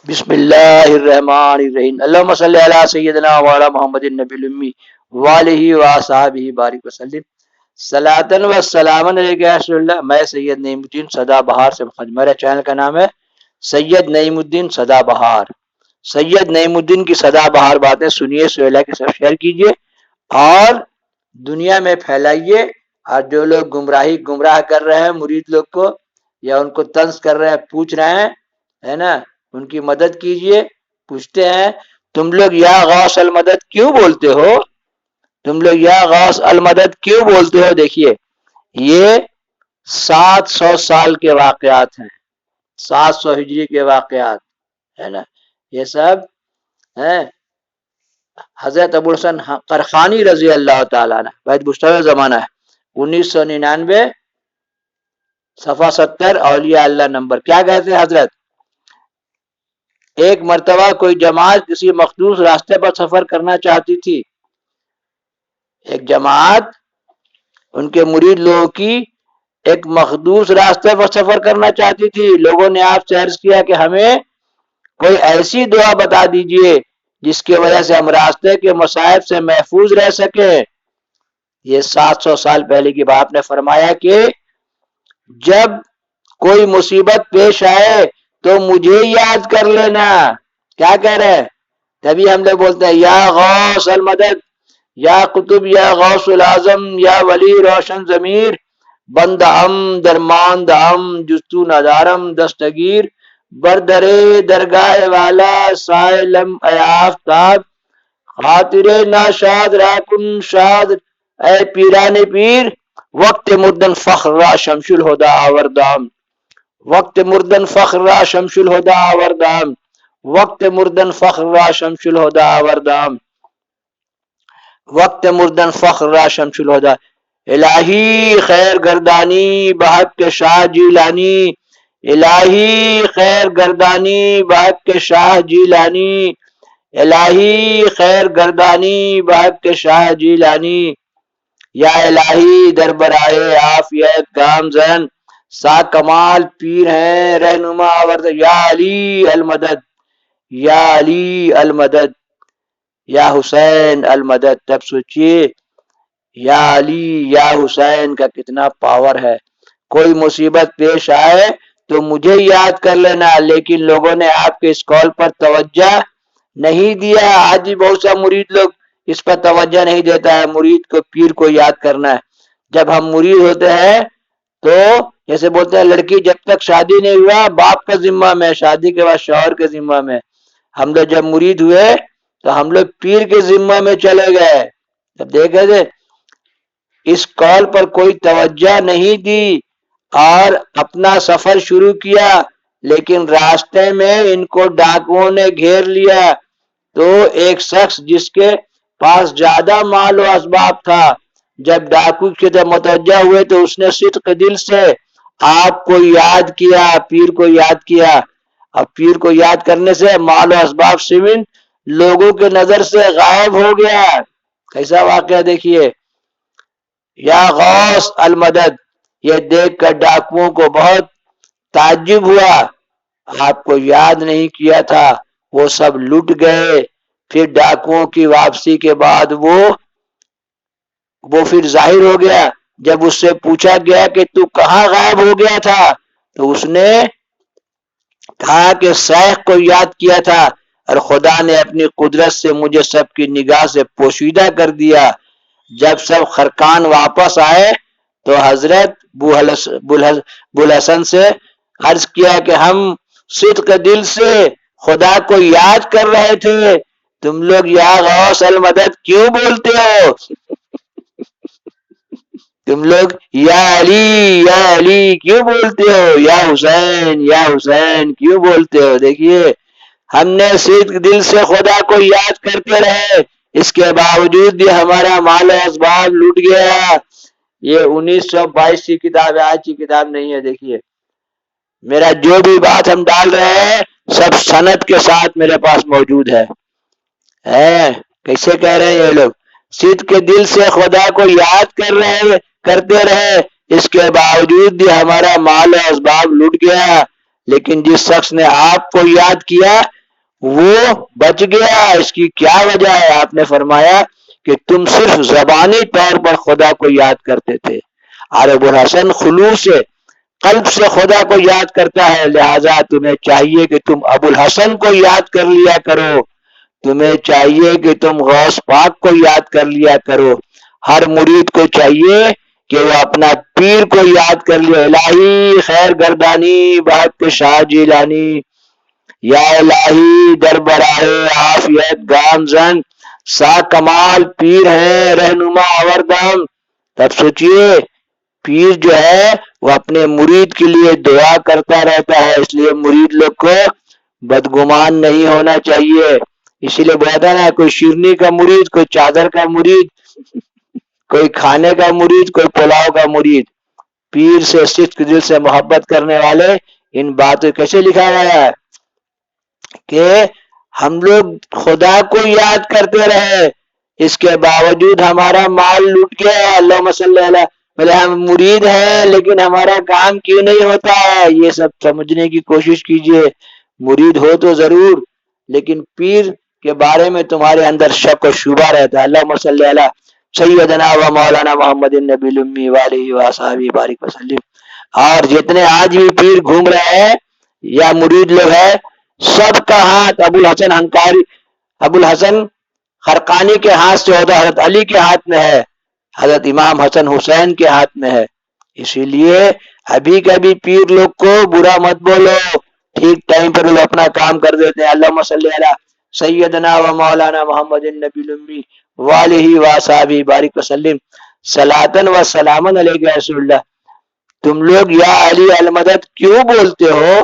بسم اللہ الرحمن الرحیم اللہم صلی علی سیدنا وعلی محمد النبی الامی وآلہ وصحبہ بارک وسلم صلاۃ و سلام علیک یا رسول اللہ۔ میں سید نعیم الدین سدا بہار سے میرا چینل کا نام ہے سید نعیم الدین سدا بہار۔ سید نعیم الدین کی سدا بہار باتیں سنیے، سہیلا کے ساتھ شیئر کیجیے اور دنیا میں پھیلائیے۔ اور جو لوگ گمراہ کر رہے ہیں مرید لوگ کو، یا ان کو طنز کر رہے ہیں، پوچھ رہے ہیں، ہے نا، ان کی مدد کیجئے۔ پوچھتے ہیں تم لوگ یا غوث المدد کیوں بولتے ہو؟ تم لوگ یا غوث المدد کیوں بولتے ہو؟ دیکھیے یہ 700 سال کے واقعات ہیں، 700 ہجری کے واقعات، ہے نا، یہ سب ہیں۔ حضرت ابو الحسن قرخانی رضی اللہ تعالیٰ عنہ، بہت مشتبہ زمانہ ہے، 1999 صفحہ 70 اولیاء اللہ نمبر۔ کیا کہتے ہیں حضرت؟ ایک مرتبہ کوئی جماعت کسی مخصوص راستے پر سفر کرنا چاہتی تھی۔ ایک جماعت ان کے مرید لوگوں کی ایک مخصوص راستے پر سفر کرنا چاہتی تھی۔ لوگوں نے آپ سے عرض کیا کہ ہمیں کوئی ایسی دعا بتا دیجئے جس کی وجہ سے ہم راستے کے مصائب سے محفوظ رہ سکیں۔ یہ 700 سال پہلے کی بات نے فرمایا کہ جب کوئی مصیبت پیش آئے تو مجھے یاد کر لینا۔ کیا کہہ رہے ہیں؟ تبھی ہم لوگ بولتے ہیں یا غوث المدد، یا قطب، یا غوث العظم، یا ولی روشن ضمیر، بند ہم درماند ہم جستو ندارم دستگیر، بردرے درگاہ والا سائلم اے آفتاب، خاطر ناشاد راکن شاد اے پیران پیر، وقت مردن فخر را شمش الہدا آوردام، وقت مردن فخر را شمش الہدا آوردام، وقت مردن فخر را شمش الہدا آوردام، وقت مردن فخر را شمش الہدا۔ الہی خیر گردانی بحق کے شاہ جیلانی، الہی خیر گردانی بحق کے شاہ جیلانی، الہی خیر گردانی بحق کے شاہ جیلانی، یا الہی دربرائے عافیت گامزن سا کمال پیر ہیں رہنما آورد، یا علی المدد، یا علی المدد، یا حسین المدد۔ تب سوچئے یا علی یا حسین کا کتنا پاور ہے۔ کوئی مصیبت پیش آئے تو مجھے یاد کر لینا، لیکن لوگوں نے آپ کے اس قول پر توجہ نہیں دیا۔ آج بھی بہت سا مرید لوگ اس پر توجہ نہیں دیتا ہے، مرید کو پیر کو یاد کرنا ہے۔ جب ہم مرید ہوتے ہیں تو جیسے بولتے ہیں لڑکی جب تک شادی نہیں ہوا باپ کا ذمہ میں، شادی کے بعد شوہر کے ذمہ میں۔ ہم لوگ جب مرید ہوئے تو ہم لوگ پیر کے ذمہ میں چلے گئے۔ جب دیکھے تھے اس قول پر کوئی توجہ نہیں دی اور اپنا سفر شروع کیا، لیکن راستے میں ان کو ڈاکوؤں نے گھیر لیا۔ تو ایک شخص جس کے پاس زیادہ مال و اسباب تھا، جب ڈاکو کی طرف متوجہ ہوئے تو اس نے صدق دل سے آپ کو یاد کیا، پیر کو یاد کیا۔ اور پیر کو یاد کرنے سے مال و اسباب سمن لوگوں کے نظر سے غائب ہو گیا۔ کیسا واقعہ دیکھیے، یا غوث المدد، یہ دیکھ کر ڈاکوؤں کو بہت تعجب ہوا، آپ کو یاد نہیں کیا تھا، وہ سب لٹ گئے۔ پھر ڈاکوؤں کی واپسی کے بعد وہ پھر ظاہر ہو گیا۔ جب اس سے پوچھا گیا کہ تو کہاں غائب ہو گیا تھا تو اس نے کہا کہ شیخ کو یاد کیا تھا اور خدا نے اپنی قدرت سے مجھے سب کی نگاہ سے پوشیدہ کر دیا۔ جب سب خرکان واپس آئے تو حضرت بوالحسن سے عرض کیا کہ ہم صدق دل سے خدا کو یاد کر رہے تھے، تم لوگ یا غوث المدد کیوں بولتے ہو؟ تم لوگ یا علی کیوں بولتے ہو؟ یا حسین کیوں بولتے ہو؟ دیکھیے ہم نے صدق دل سے خدا کو یاد کرتے رہے، اس کے باوجود بھی ہمارا مال و اسباب لوٹ گیا۔ یہ 1922 کی کتاب ہے، آج کی کتاب نہیں ہے۔ دیکھیے میرا جو بھی بات ہم ڈال رہے ہیں سب سند کے ساتھ میرے پاس موجود ہے۔ کیسے کہہ رہے ہیں یہ لوگ؟ صدق کے دل سے خدا کو یاد کرتے رہے، اس کے باوجود بھی ہمارا مال و اسباب لٹ گیا، لیکن جس شخص نے آپ کو یاد کیا وہ بچ گیا. اس کی کیا وجہ ہے؟ آپ نے فرمایا کہ تم صرف زبانی طور پر خدا کو یاد کرتے تھے، اور ابو الحسن خلوص سے قلب سے خدا کو یاد کرتا ہے، لہذا تمہیں چاہیے کہ تم ابو الحسن کو یاد کر لیا کرو، تمہیں چاہیے کہ تم غوث پاک کو یاد کر لیا کرو. ہر مرید کو چاہیے کہ وہ اپنا پیر کو یاد کر لے. الہی خیر گردانی بحق شاہ جیلانی، یا الہی دربراہ عافیت گام زن سا کمال پیر ہے رہنما آوردم. تب سوچئے پیر جو ہے وہ اپنے مرید کے لیے دعا کرتا رہتا ہے، اس لیے مرید لوگ کو بدگمان نہیں ہونا چاہیے. اسی لیے بہتا نا، کوئی شیرنی کا مرید، کوئی چادر کا مرید، کوئی کھانے کا مرید، کوئی پلاؤ کا مرید. پیر سے صدق دل سے محبت کرنے والے ان باتوں کیسے لکھا گیا ہے کہ ہم لوگ خدا کو یاد کرتے رہے، اس کے باوجود ہمارا مال لوٹ گیا. اللہم صلی اللہ بولے ہم مرید ہیں لیکن ہمارا کام کیوں نہیں ہوتا ہے؟ یہ سب سمجھنے کی کوشش کیجئے. مرید ہو تو ضرور، لیکن پیر کے بارے میں تمہارے اندر شک و شبہ رہتا ہے. اللہم صلی اللہ سیدنا و مولانا محمد النبی الامی والہ وصحبہ بارک وسلم. اور جتنے آج بھی پیر گھوم رہے ہیں یا مرید لوگ ہیں، سب کا ہاتھ ابو الحسن ہنکاری، ابو الحسن خرقانی کے ہاتھ سے ہوتا، حضرت علی کے ہاتھ میں ہے، حضرت امام حسن حسین کے ہاتھ میں ہے. اسی لیے ابھی کبھی پیر لوگ کو برا مت بولو، ٹھیک ٹائم پر لوگ اپنا کام کر دیتے ہیں. اللہم صلی علی سیدنا و مولانا محمد النبی الامی والہ وصحبہ بارک وسلم. صلاۃً و سلامًا علیک یا رسول اللہ. تم لوگ یا علی المدد کیوں بولتے ہو؟